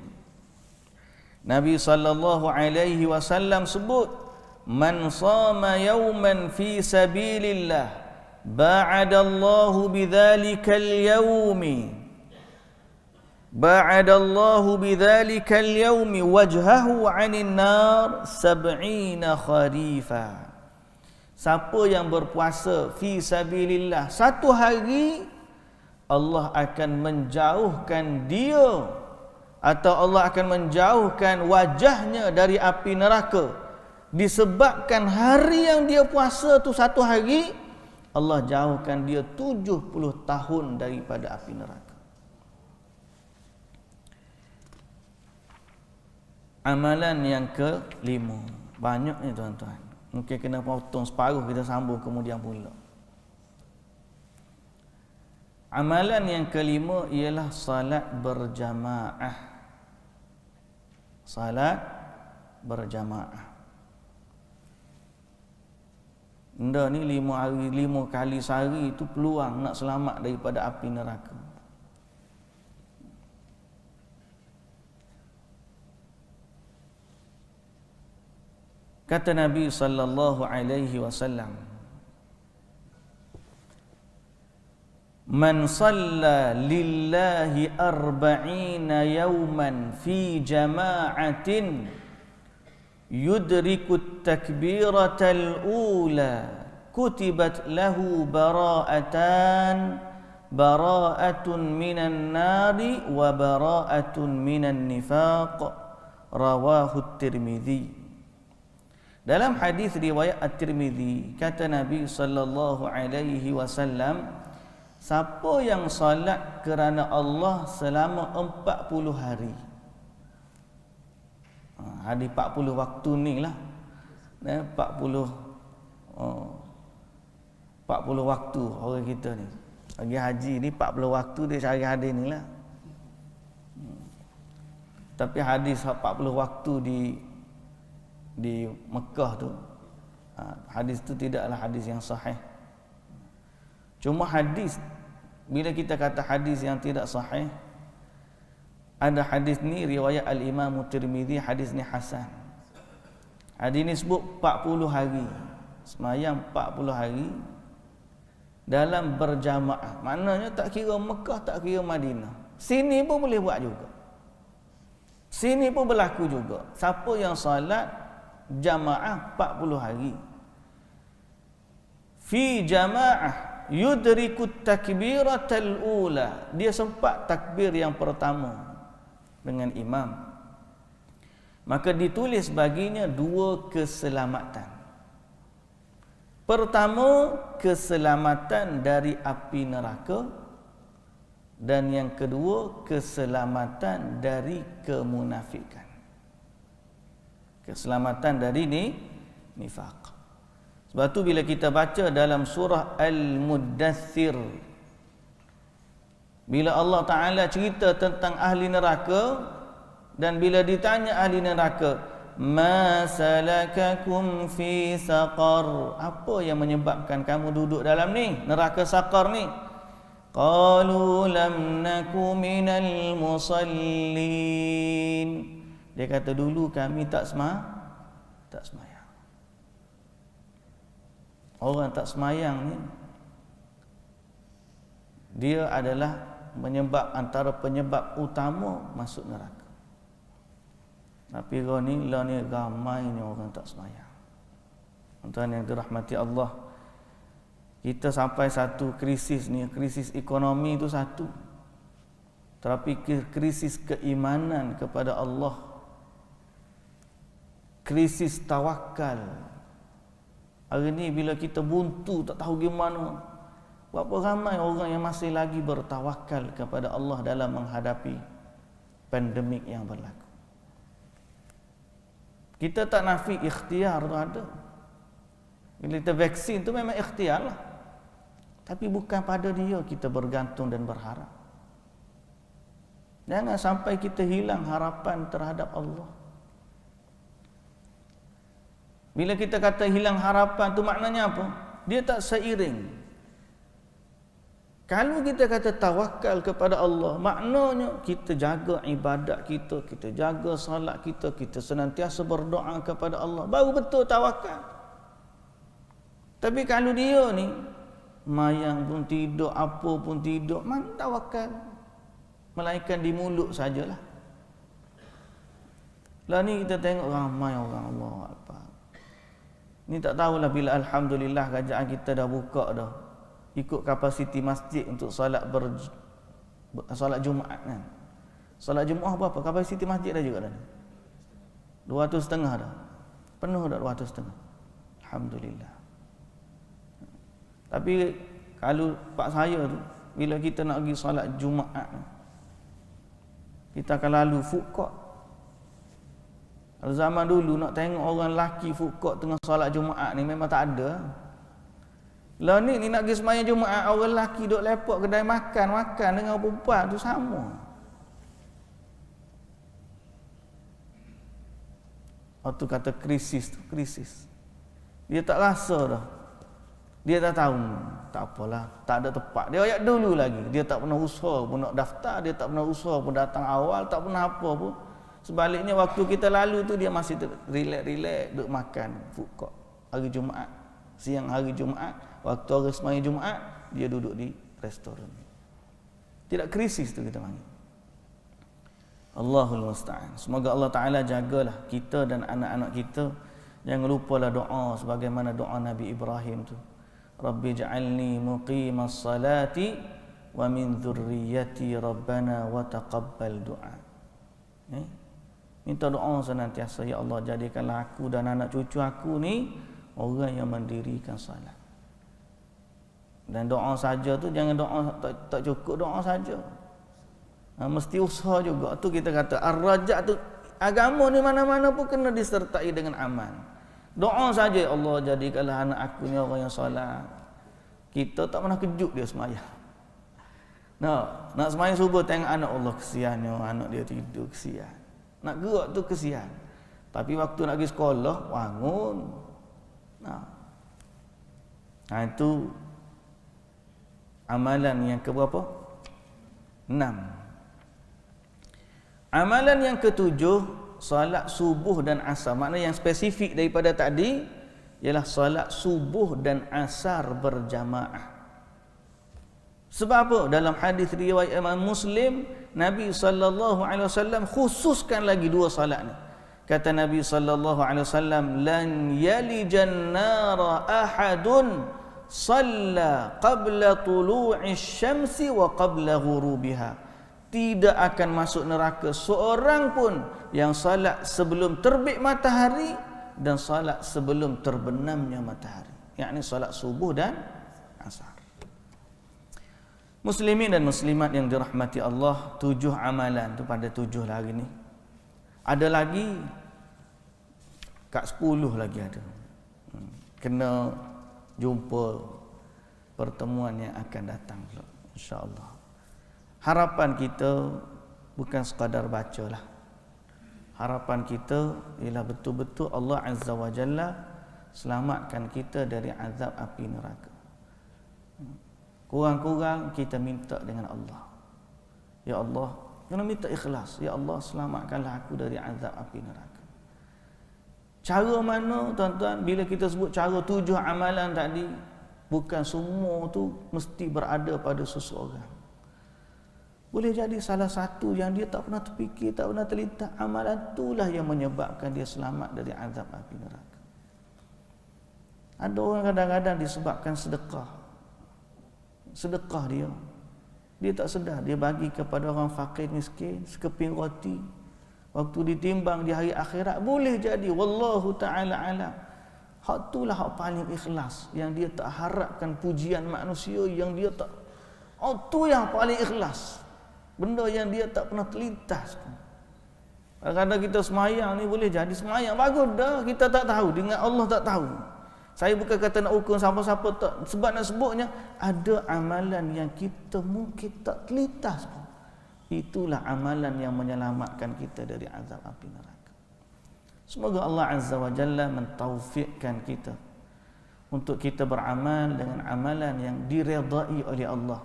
Nabi sallallahu alaihi wasallam sebut, "Man shama yawman fi sabilillah ba'adallahu bidzalikal yawmi wajhahu 'anil nar 70 kharifa." Siapa yang berpuasa fi sabilillah satu hari, Allah akan menjauhkan dia atau Allah akan menjauhkan wajahnya dari api neraka. Disebabkan hari yang dia puasa tu satu hari, Allah jauhkan dia 70 tahun daripada api neraka. Amalan yang ke-5. Banyak ni tuan-tuan. Mungkin kena potong separuh, kita sambung kemudian pula. Amalan yang ke-5 ialah salat berjamaah. Salat berjamaah. Benda ni 5 hari 5 kali sehari itu peluang nak selamat daripada api neraka. Kata Nabi sallallahu alaihi wasallam, "Man shalla lillahi 40 yawman fi jama'atin yudrikut takbiratal ula kutibat lahu bara'atun minan nari wa bara'atun minan nifaq." Rawahu Tirmidzi. Dalam hadis riwayat At-Tirmidzi, kata Nabi sallallahu alaihi wasallam, siapa yang salat kerana Allah selama 40 hari. Hadis 40 waktu ni lah. 40 waktu orang kita ni. Pergi haji ni 40 waktu dia cari hadis ni lah. Tapi hadis 40 waktu di Mekah tu, hadis tu tidaklah hadis yang sahih. Cuma hadis, bila kita kata hadis yang tidak sahih, ada hadis ni riwayat Al-Imam Tirmidzi, hadis ni hasan. Hadis ni sebut 40 hari, semayang 40 hari dalam berjamaah. Maknanya tak kira Mekah, tak kira Madinah. Sini pun boleh buat juga. Sini pun berlaku juga. Siapa yang salat jamaah 40 hari, fi jamaah yudrikut takbiratal ula, dia sempat takbir yang pertama dengan imam, maka ditulis baginya 2 keselamatan. Pertama, keselamatan dari api neraka, dan yang kedua, keselamatan dari kemunafikan. Keselamatan dari nifaq. Sebab tu bila kita baca dalam surah Al-Muddathir, bila Allah Ta'ala cerita tentang ahli neraka, dan bila ditanya ahli neraka, "Ma salakakum fi saqar?" Apa yang menyebabkan kamu duduk dalam ni, neraka saqar ni? Qalu lam naku minal musallin. Dia kata dulu kami tak semayang. Orang tak semayang ni dia adalah antara penyebab utama masuk neraka. Tapi orang ni lah ni ramai ni orang tak semayang. Tuan yang dirahmati Allah, kita sampai satu krisis ni, krisis ekonomi itu satu. Tapi krisis keimanan kepada Allah, krisis tawakal. Hari ni bila kita buntu tak tahu gimana, berapa ramai orang yang masih lagi bertawakal kepada Allah dalam menghadapi pandemik yang berlaku. Kita tak nafi ikhtiar tu ada. Bila kita vaksin tu memang ikhtiar lah. Tapi bukan pada dia kita bergantung dan berharap. Jangan sampai kita hilang harapan terhadap Allah. Bila kita kata hilang harapan tu maknanya apa? Dia tak seiring. Kalau kita kata tawakal kepada Allah, maknanya kita jaga ibadat kita, kita jaga salat kita, kita senantiasa berdoa kepada Allah, baru betul tawakal. Tapi kalau dia ni mayang pun tidur, apa pun tidur, mana tawakal? Melainkan di mulut sajalah. Lah ni kita tengok ramai orang Allah apa. Ni tak tahulah bila alhamdulillah kerajaan kita dah buka dah. Ikut kapasiti masjid untuk solat Jumaat kan. Solat Jumaat berapa? Kapasiti masjid dah juga dah. 200.5 dah. Penuh dah 200.5. Alhamdulillah. Tapi kalau pak saya tu bila kita nak pergi solat Jumaat, kita akan lalu food court. Kalau zaman dulu nak tengok orang lelaki food court tengah solat Jumaat ni memang tak ada. Lah ni nak pergi sembahyang Jumaat, orang lelaki duk lepak kedai makan dengan perempuan tu sama. Waktu kata krisis tu, krisis. Dia tak rasa dah. Dia tak tahu, tak apalah, tak ada tempat. Dia ayat dulu lagi, dia tak pernah usaha pun nak daftar, dia tak pernah usaha pun datang awal, tak pernah apa pun. Sebaliknya waktu kita lalu tu dia masih relax duk makan food court hari Jumaat. Siang hari Jumaat, waktu orang sembahyang Jumaat, dia duduk di restoran. Tidak krisis tu kita panggil. Allahul musta'an. Semoga Allah Taala jagalah kita dan anak-anak kita. Jangan lupalah doa sebagaimana doa Nabi Ibrahim tu. Rabbi ja'alni muqimas salati wa min dhurriyyati rabbana wa taqabbal du'a. Minta doa senantiasa, ya Allah jadikanlah aku dan anak cucu aku ni orang yang mendirikan salat. Dan doa saja tu jangan doa tak cukup doa saja. Mesti usaha juga. Tu kita kata ar-raja' tu agama ni mana-mana pun kena disertai dengan amal. Doa saja, ya Allah jadikanlah anak aku ni orang yang solat. Kita tak pernah kejut dia sembahyang. Nak sembahyang subuh tengok anak Allah kesiannya, anak dia tidur kesian. Nak gerak tu kesian. Tapi waktu nak pergi sekolah bangun. Nah itu amalan yang keberapa? 6. Amalan yang ketujuh, solat subuh dan asar. Maknanya yang spesifik daripada tadi ialah solat subuh dan asar berjamaah. Sebab apa? Dalam hadis riwayat Imam Muslim, Nabi sallallahu alaihi wasallam khususkan lagi dua solat ni. Kata Nabi sallallahu alaihi wasallam, lan yalijan nara ahadun shalla qabla tulu'i syamsi wa qabla ghurubiha. Tidak akan masuk neraka seorang pun yang salat sebelum terbit matahari dan salat sebelum terbenamnya matahari. Yakni salat subuh dan asar. Muslimin dan muslimat yang dirahmati Allah, 7 amalan tu pada 7 lah hari ni. Ada lagi kat 10 lagi ada. Kena jumpa pertemuan yang akan datang insya-Allah. Harapan kita bukan sekadar bacalah. Harapan kita ialah betul-betul Allah Azza wa Jalla selamatkan kita dari azab api neraka. Kurang-kurang kita minta dengan Allah, ya Allah, Kena minta ikhlas. Ya Allah, selamatkanlah aku dari azab api neraka. Cara mana tuan-tuan? Bila kita sebut cara 7 amalan tadi, bukan semua tu mesti berada pada seseorang. Boleh jadi salah satu yang dia tak pernah terfikir, tak pernah terlintas, amalan itulah yang menyebabkan dia selamat dari azab api neraka. Ada orang kadang-kadang disebabkan sedekah. Sedekah dia tak sedar, dia bagi kepada orang fakir miskin sekeping roti. Waktu ditimbang di hari akhirat, boleh jadi wallahu taala alam, hak itulah hak paling ikhlas, yang dia tak harapkan pujian manusia, yang dia tak, tu yang paling ikhlas, benda yang dia tak pernah terlintas. Kadang-kadang kita semayang ni boleh jadi semayang bagus dah, kita tak tahu, dengan Allah tak tahu. Saya bukan kata nak ukur siapa-siapa tak, sebab nak sebutnya ada amalan yang kita mungkin tak terlintas pun. Itulah amalan yang menyelamatkan kita dari azab api neraka. Semoga Allah Azza wa Jalla mentaufikkan kita untuk kita beramal dengan amalan yang diredai oleh Allah,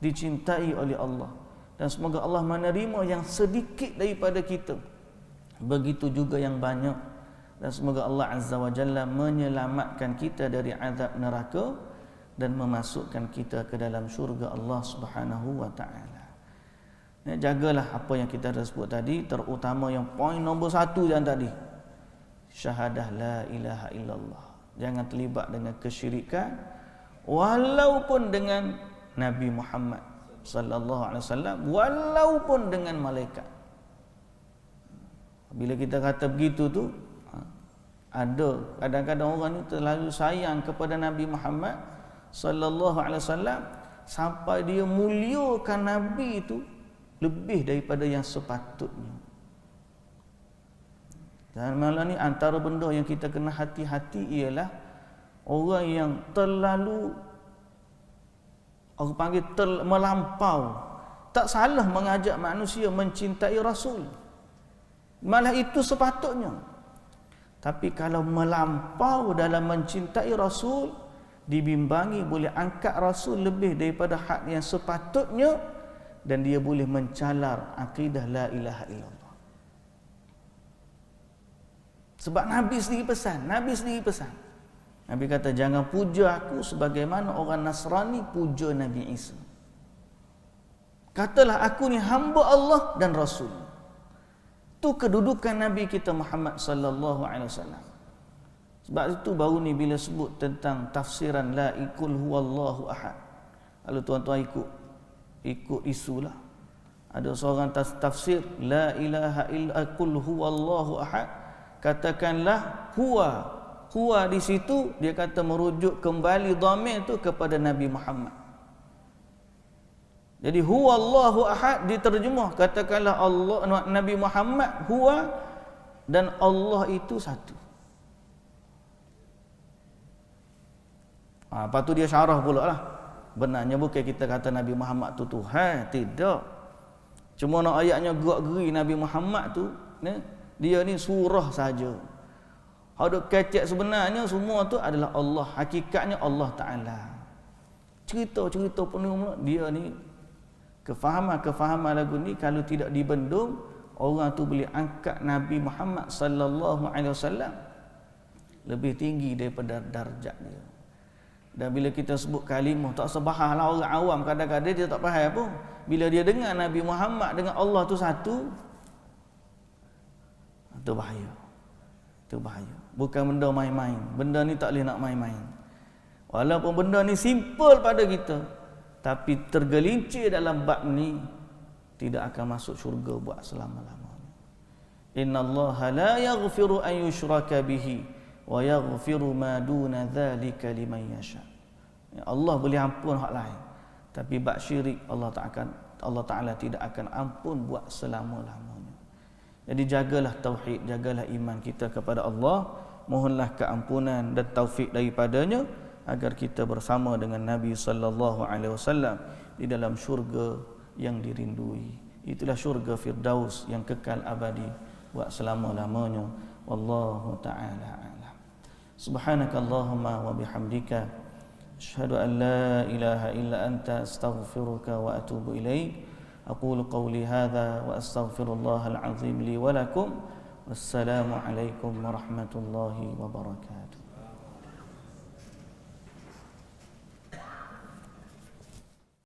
dicintai oleh Allah, dan semoga Allah menerima yang sedikit daripada kita, begitu juga yang banyak, dan semoga Allah Azza wa Jalla menyelamatkan kita dari azab neraka dan memasukkan kita ke dalam syurga Allah Subhanahu wa taala. Jagalah apa yang kita dah sebut tadi, terutama yang poin nombor 1 yang tadi, syahadah la ilaha illallah. Jangan terlibat dengan kesyirikan, walaupun dengan Nabi Muhammad sallallahu alaihi wasallam, walaupun dengan malaikat. Bila kita kata begitu tu, ada kadang-kadang orang ni terlalu sayang kepada Nabi Muhammad sallallahu alaihi wasallam sampai dia muliakan Nabi itu lebih daripada yang sepatutnya. Dan malah ni antara benda yang kita kena hati-hati ialah orang yang terlalu, aku panggil melampau. Tak salah mengajak manusia mencintai Rasul, malah itu sepatutnya. Tapi kalau melampau dalam mencintai Rasul, dibimbangi boleh angkat Rasul lebih daripada hak yang sepatutnya, dan dia boleh mencalar akidah la ilaha illallah. Sebab Nabi sendiri pesan, Nabi kata, jangan puja aku sebagaimana orang Nasrani puja Nabi Isa. Katalah aku ni hamba Allah dan Rasul. Itu kedudukan Nabi kita Muhammad sallallahu alaihi wasallam. Sebab itu baru ni bila sebut tentang tafsiran la ikul huwallahu ahad, kalau tuan-tuan ikut isulah, ada seorang tafsir la ilaha illa qul huwallahu ahad, katakanlah huwa di situ dia kata merujuk kembali dhamir tu kepada Nabi Muhammad. Jadi huwallahu ahad diterjemah, katakanlah Allah, Nabi Muhammad huwa, dan Allah itu satu. Lepas tu dia syarah pula lah. Benarnya bukan kita kata Nabi Muhammad tu Tuhan, tidak. Cuma nak ayatnya gerak-geri Nabi Muhammad tu, dia ni surah saja. Ada kecek sebenarnya semua tu adalah Allah, hakikatnya Allah Ta'ala. Cerita-cerita penuh dia ni, kefahaman lagu ni kalau tidak dibendung, orang tu boleh angkat Nabi Muhammad sallallahu alaihi wasallam lebih tinggi daripada darjat dia. Dan bila kita sebut kalimah, tak sebahalah orang awam kadang-kadang dia tak faham pun. Bila dia dengar Nabi Muhammad dengan Allah tu satu, itu bahaya. Itu bahaya. Bukan benda main-main. Benda ni tak boleh nak main-main. Walaupun benda ni simple pada kita, tapi tergelincir dalam bab ni, tidak akan masuk syurga buat selama-lamanya. Innallaha la yaghfiru an yushraka bihi wa yaghfiru ma duna dzalika liman yasha. Allah boleh ampun hak lain, tapi bab syirik Allah Taala tidak akan ampun buat selama-lamanya. Jadi jagalah tauhid, jagalah iman kita kepada Allah, mohonlah keampunan dan taufik daripadanya agar kita bersama dengan Nabi sallallahu alaihi wasallam di dalam syurga yang dirindui. Itulah syurga Firdaus yang kekal abadi buat selama-lamanya. Wallahu taala a'lam. Subhanakallahumma wa bihamdika asyhadu an la ilaha illa anta astaghfiruka wa atubu ilaik. aqulu qawli hadza wa astaghfirullahal azim li wa lakum. Wassalamu alaikum warahmatullahi wabarakatuh.